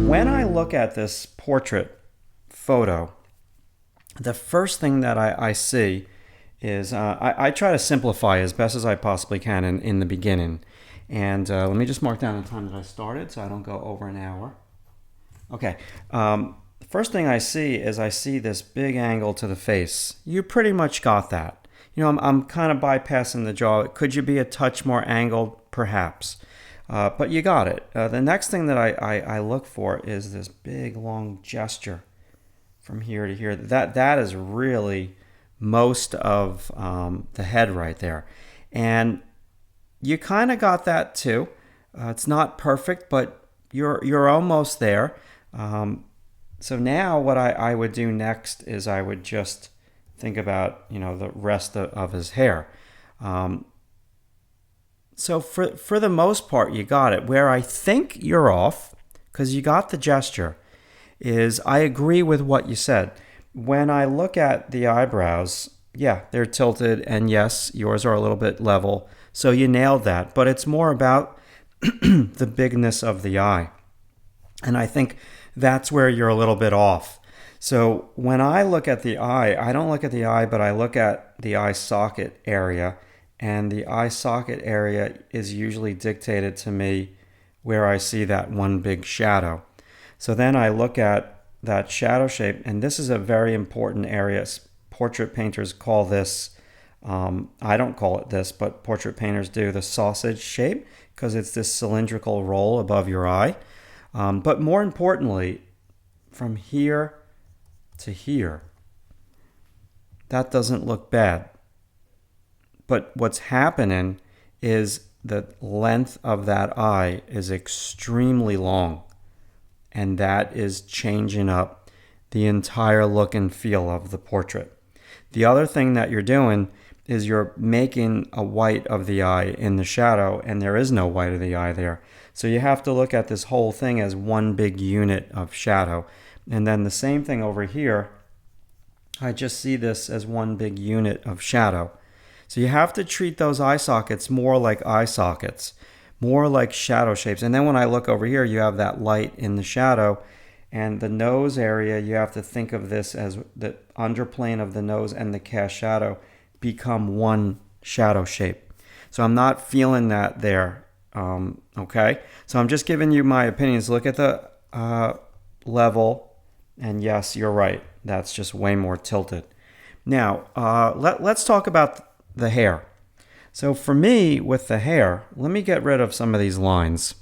When I look at this portrait photo, the first thing that I see is I try to simplify as best as I possibly can in the beginning. And let me just mark down the time that I started so I don't go over an hour. Okay. The first thing I see is I see this big angle to the face. You pretty much got that. You know, I'm kind of bypassing the jaw. Could you be a touch more angled? Perhaps. But you got it. The next thing that I look for is this big long gesture from here to here. That is really most of the head right there. And you kind of got that too. It's not perfect, but you're almost there. So now what I would do next is I would just think about, you know, the rest of his hair. So for the most part, you got it. Where I think you're off, because you got the gesture, is I agree with what you said. When I look at the eyebrows, yeah, they're tilted, and yes, yours are a little bit level. So you nailed that. But it's more about the bigness of the eye. And I think that's where you're a little bit off. So when I look at the eye, I don't look at the eye, but I look at the eye socket area. And the eye socket area is usually dictated to me where I see that one big shadow. So then I look at that shadow shape, and this is a very important area. Portrait painters call this, I don't call it this, but portrait painters do, the sausage shape, because it's this cylindrical roll above your eye. But more importantly, from here to here, that doesn't look bad. But what's happening is the length of that eye is extremely long. And that is changing up the entire look and feel of the portrait. The other thing that you're doing is you're making a white of the eye in the shadow, and there is no white of the eye there. So you have to look at this whole thing as one big unit of shadow. And then the same thing over here, I just see this as one big unit of shadow. So you have to treat those eye sockets more like eye sockets, more like shadow shapes. And then when I look over here, you have that light in the shadow. And the nose area, you have to think of this as the underplane of the nose and the cast shadow become one shadow shape. So I'm not feeling that there, okay? So I'm just giving you my opinions. Look at the level, and yes, you're right. That's just way more tilted. Now, let's talk about the hair. So for me, with the hair, let me get rid of some of these lines.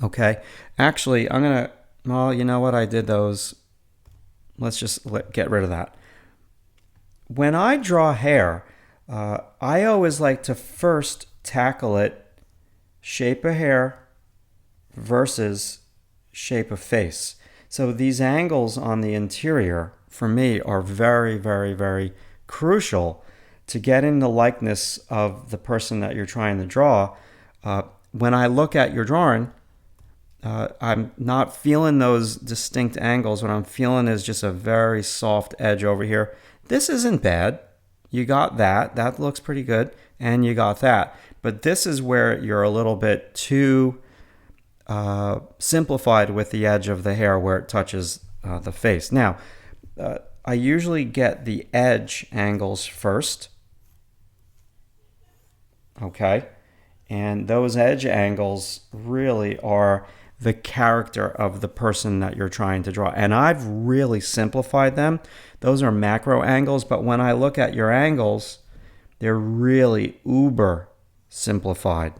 Okay. Actually, I'm going to, well, you know what? I did those. Let's just get rid of that. When I draw hair, I always like to first tackle it shape of hair versus shape of face. So these angles on the interior, for me, are very, very, very crucial to getting the likeness of the person that you're trying to draw. When I look at your drawing, I'm not feeling those distinct angles. What I'm feeling is just a very soft edge over here. This isn't bad. You got that. That looks pretty good. And you got that. But this is where you're a little bit too simplified with the edge of the hair where it touches the face. Now, I usually get the edge angles first. Okay, and those edge angles really are the character of the person that you're trying to draw. And I've really simplified them. Those are macro angles, but when I look at your angles, they're really uber simplified.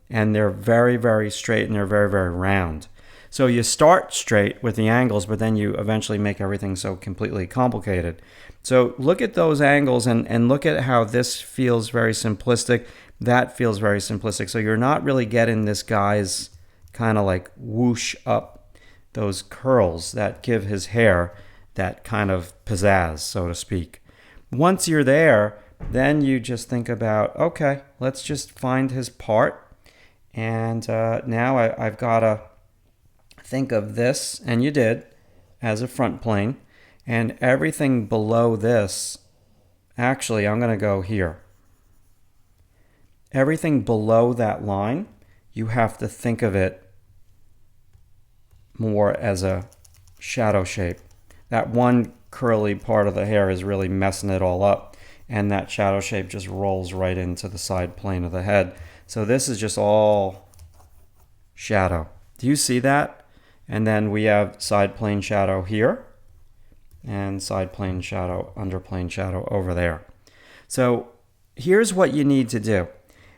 And they're very, very straight, and they're very, very round. So you start straight with the angles, but then you eventually make everything so completely complicated. So look at those angles and look at how this feels very simplistic. That feels very simplistic. So you're not really getting this guy's kind of like whoosh up, those curls that give his hair that kind of pizzazz, so to speak. Once you're there, then you just think about, okay, let's just find his part. And now I've got to think of this, and you did, as a front plane. And everything below this, actually, I'm going to go here. Everything below that line, you have to think of it more as a shadow shape. That one curly part of the hair is really messing it all up, and that shadow shape just rolls right into the side plane of the head. So this is just all shadow. Do you see that? And then we have side plane shadow here and side plane shadow, under plane shadow over there. So here's what you need to do.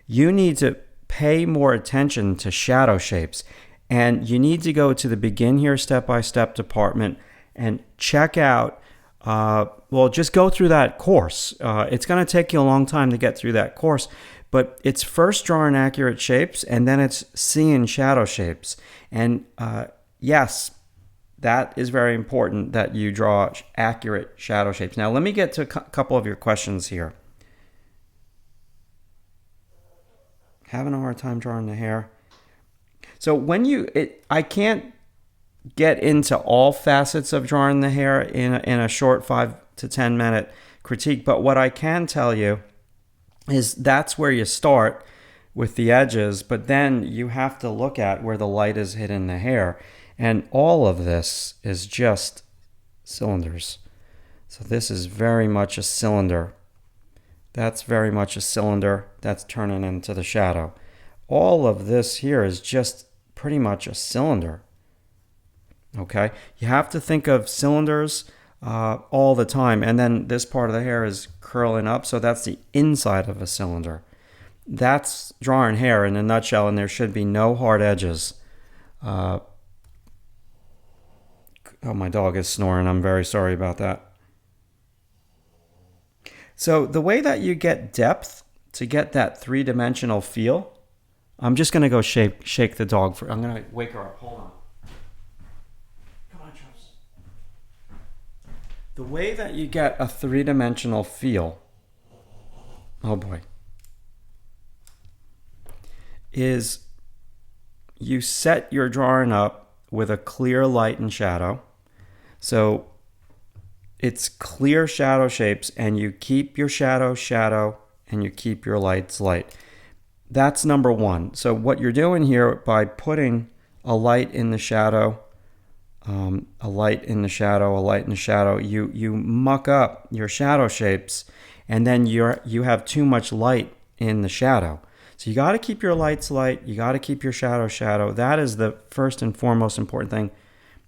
You need to pay more attention to shadow shapes, and you need to go to the Begin Here Step-by-Step department and check out, well, just go through that course. It's going to take you a long time to get through that course, but it's first drawing accurate shapes, and then it's seeing shadow shapes. And yes, that is very important that you draw accurate shadow shapes. Now, let me get to a couple of your questions here. Having a hard time drawing the hair. So when I can't get into all facets of drawing the hair in a short 5 to 10 minute critique, but what I can tell you is that's where you start with the edges, but then you have to look at where the light is hitting the hair. And all of this is just cylinders. So this is very much a cylinder. That's very much a cylinder. That's turning into the shadow. All of this here is just pretty much a cylinder. Okay? You have to think of cylinders all the time. And then this part of the hair is curling up. So that's the inside of a cylinder. That's drawing hair in a nutshell, and there should be no hard edges. Oh, my dog is snoring. I'm very sorry about that. So the way that you get depth to get that three-dimensional feel, I'm just going to go shake the dog. I'm going to wake her up. Hold on. Come on, Chubbs. The way that you get a three-dimensional feel, oh boy, is you set your drawing up with a clear light and shadow. So it's clear shadow shapes, and you keep your shadow, and you keep your lights light. That's number one. So what you're doing here by putting a light in the shadow, a light in the shadow, a light in the shadow, you muck up your shadow shapes, and then you have too much light in the shadow. So you got to keep your lights light. You got to keep your shadow. That is the first and foremost important thing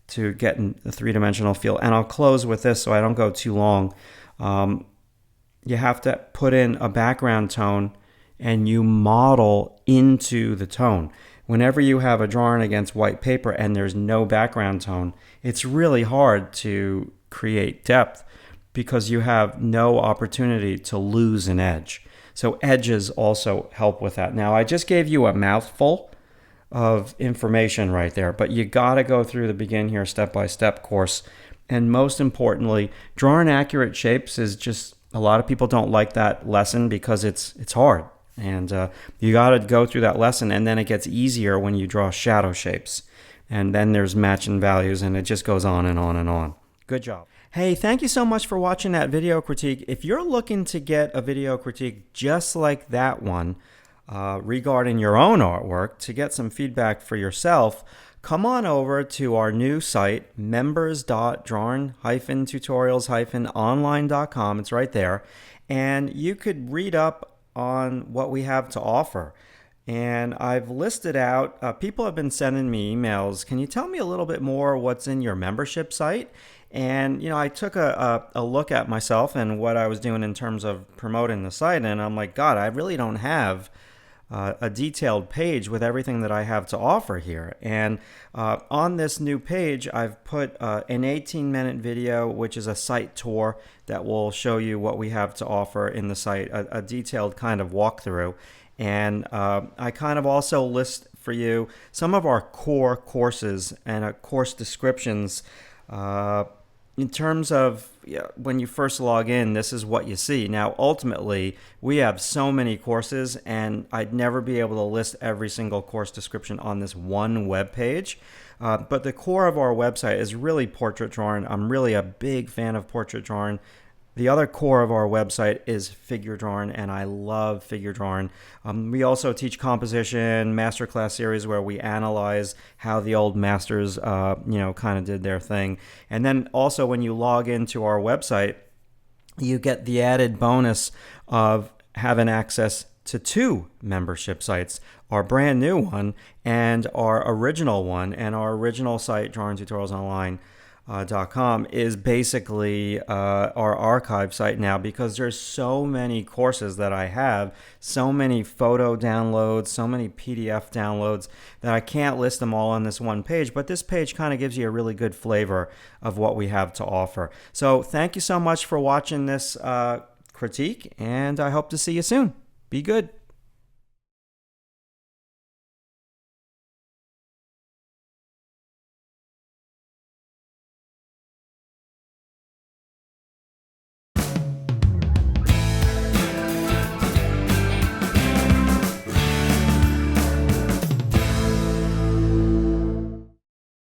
to getting the three-dimensional feel. And I'll close with this so I don't go too long. You have to put in a background tone, and you model into the tone. Whenever you have a drawing against white paper and there's no background tone, it's really hard to create depth because you have no opportunity to lose an edge. So edges also help with that. Now, I just gave you a mouthful of information right there, but you got to go through the Begin Here Step-by-Step course. And most importantly, drawing accurate shapes is just, a lot of people don't like that lesson because it's hard. And you got to go through that lesson, and then it gets easier when you draw shadow shapes. And then there's matching values, and it just goes on and on and on. Good job. Hey, thank you so much for watching that video critique. If you're looking to get a video critique just like that one regarding your own artwork, to get some feedback for yourself, come on over to our new site, members.drawing-tutorials-online.com. It's right there. And you could read up on what we have to offer. And I've listed out, people have been sending me emails. Can you tell me a little bit more what's in your membership site? And, you know, I took a look at myself and what I was doing in terms of promoting the site. And I'm like, God, I really don't have a detailed page with everything that I have to offer here. And on this new page, I've put an 18-minute video, which is a site tour that will show you what we have to offer in the site, a detailed kind of walkthrough. And I kind of also list for you some of our core courses and course descriptions. In terms of when you first log in, this is what you see. Now, ultimately, we have so many courses, and I'd never be able to list every single course description on this one web page. But the core of our website is really portrait drawing. I'm really a big fan of portrait drawing. The other core of our website is figure drawing, and I love figure drawing. We also teach composition, masterclass series where we analyze how the old masters, kind of did their thing. And then also when you log into our website, you get the added bonus of having access to two membership sites, our brand new one and our original one. And our original site, drawingtutorialsonline.com, is basically our archive site now, because there's so many courses that I have, so many photo downloads, so many PDF downloads, that I can't list them all on this one page. But this page kind of gives you a really good flavor of what we have to offer. So thank you so much for watching this critique, and I hope to see you soon. Be good.